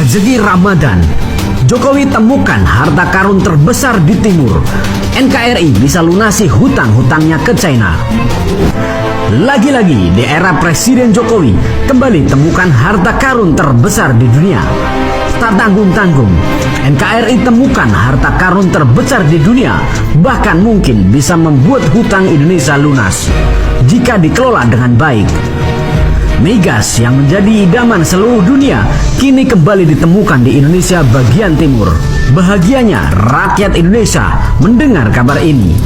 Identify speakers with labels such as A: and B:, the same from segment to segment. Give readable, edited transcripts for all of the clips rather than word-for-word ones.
A: Rezeki Ramadan. Jokowi temukan harta karun terbesar di timur. NKRI bisa lunasi hutang-hutangnya ke China. Lagi-lagi di era Presiden Jokowi kembali temukan harta karun terbesar di dunia. Tak tanggung-tanggung, NKRI temukan harta karun terbesar di dunia, bahkan mungkin bisa membuat hutang Indonesia lunas jika dikelola dengan baik. Migas yang menjadi idaman seluruh dunia kini kembali ditemukan di Indonesia bagian timur. Bahagianya rakyat Indonesia mendengar kabar ini.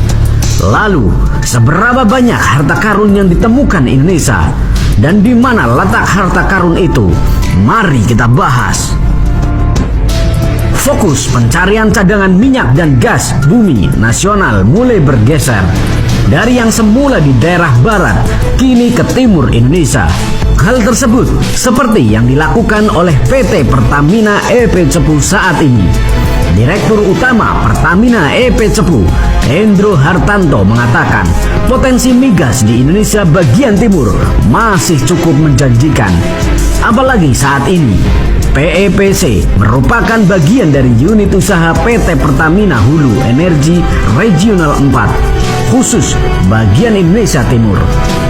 A: Lalu, seberapa banyak harta karun yang ditemukan Indonesia? Dan di mana letak harta karun itu? Mari kita bahas. Fokus pencarian cadangan minyak dan gas bumi nasional mulai bergeser. Dari yang semula di daerah barat, kini ke timur Indonesia. Hal tersebut seperti yang dilakukan oleh PT Pertamina EP Cepu saat ini. Direktur Utama Pertamina EP Cepu, Hendro Hartanto mengatakan, potensi migas di Indonesia bagian timur masih cukup menjanjikan. Apalagi saat ini, PEPC merupakan bagian dari unit usaha PT Pertamina Hulu Energi Regional 4, khusus bagian Indonesia Timur,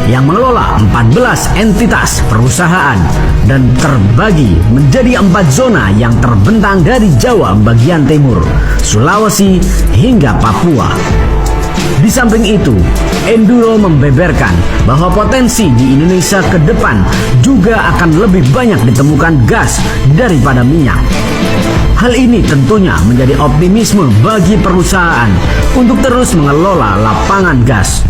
A: yang mengelola 14 entitas perusahaan dan terbagi menjadi 4 zona yang terbentang dari Jawa bagian timur, Sulawesi hingga Papua. Di samping itu, Enduro membeberkan bahwa potensi di Indonesia ke depan juga akan lebih banyak ditemukan gas daripada minyak. Hal ini tentunya menjadi optimisme bagi perusahaan untuk terus mengelola lapangan gas.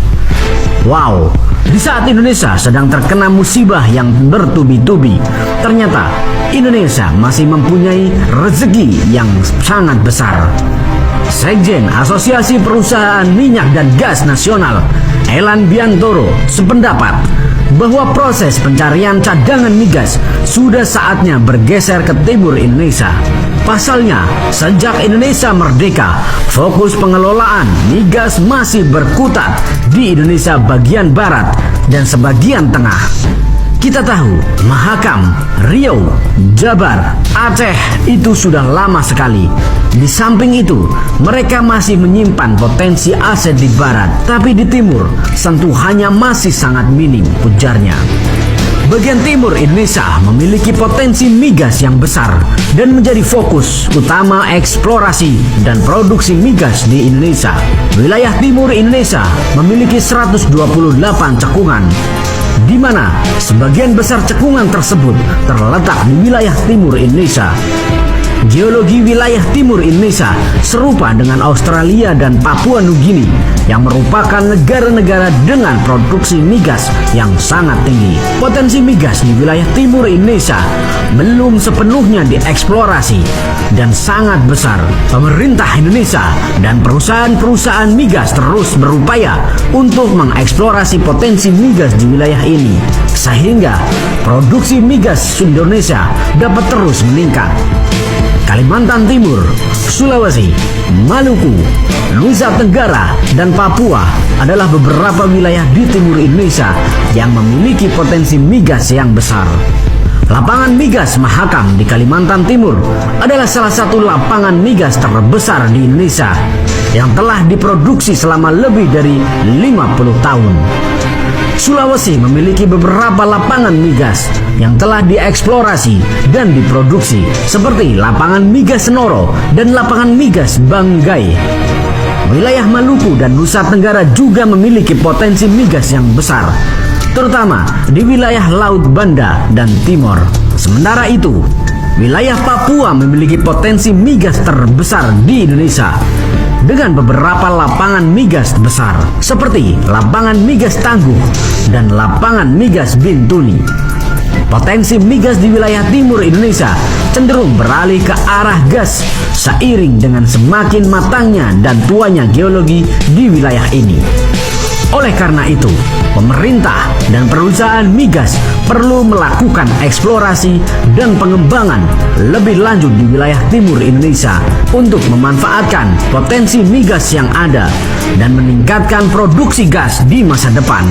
A: Wow, di saat Indonesia sedang terkena musibah yang bertubi-tubi, ternyata Indonesia masih mempunyai rezeki yang sangat besar. Sekjen Asosiasi Perusahaan Minyak dan Gas Nasional, Elan Biantoro, sependapat bahwa proses pencarian cadangan migas sudah saatnya bergeser ke timur Indonesia. Pasalnya, sejak Indonesia merdeka, fokus pengelolaan migas masih berkutat di Indonesia bagian barat dan sebagian tengah. Kita tahu, Mahakam, Riau, Jabar, Aceh itu sudah lama sekali. Di samping itu, mereka masih menyimpan potensi aset di barat, tapi di timur sentuhannya masih sangat minim, ujarnya. Bagian timur Indonesia memiliki potensi migas yang besar dan menjadi fokus utama eksplorasi dan produksi migas di Indonesia. Wilayah timur Indonesia memiliki 128 cekungan, di mana sebagian besar cekungan tersebut terletak di wilayah timur Indonesia. Geologi wilayah timur Indonesia serupa dengan Australia dan Papua Nugini yang merupakan negara-negara dengan produksi migas yang sangat tinggi. Potensi migas di wilayah timur Indonesia belum sepenuhnya dieksplorasi dan sangat besar. Pemerintah Indonesia dan perusahaan-perusahaan migas terus berupaya untuk mengeksplorasi potensi migas di wilayah ini, sehingga produksi migas Indonesia dapat terus meningkat. Kalimantan Timur, Sulawesi, Maluku, Nusa Tenggara, dan Papua adalah beberapa wilayah di timur Indonesia yang memiliki potensi migas yang besar. Lapangan migas Mahakam di Kalimantan Timur adalah salah satu lapangan migas terbesar di Indonesia yang telah diproduksi selama lebih dari 50 tahun. Sulawesi memiliki beberapa lapangan migas yang telah dieksplorasi dan diproduksi, seperti lapangan migas Senoro dan lapangan migas Banggai. Wilayah Maluku dan Nusa Tenggara juga memiliki potensi migas yang besar, terutama di wilayah Laut Banda dan Timor. Sementara itu, wilayah Papua memiliki potensi migas terbesar di Indonesia dengan beberapa lapangan migas besar seperti lapangan migas Tangguh dan lapangan migas Bintuni. Potensi migas di wilayah timur Indonesia cenderung beralih ke arah gas seiring dengan semakin matangnya dan tuanya geologi di wilayah ini. Oleh karena itu, pemerintah dan perusahaan migas perlu melakukan eksplorasi dan pengembangan lebih lanjut di wilayah timur Indonesia untuk memanfaatkan potensi migas yang ada dan meningkatkan produksi gas di masa depan.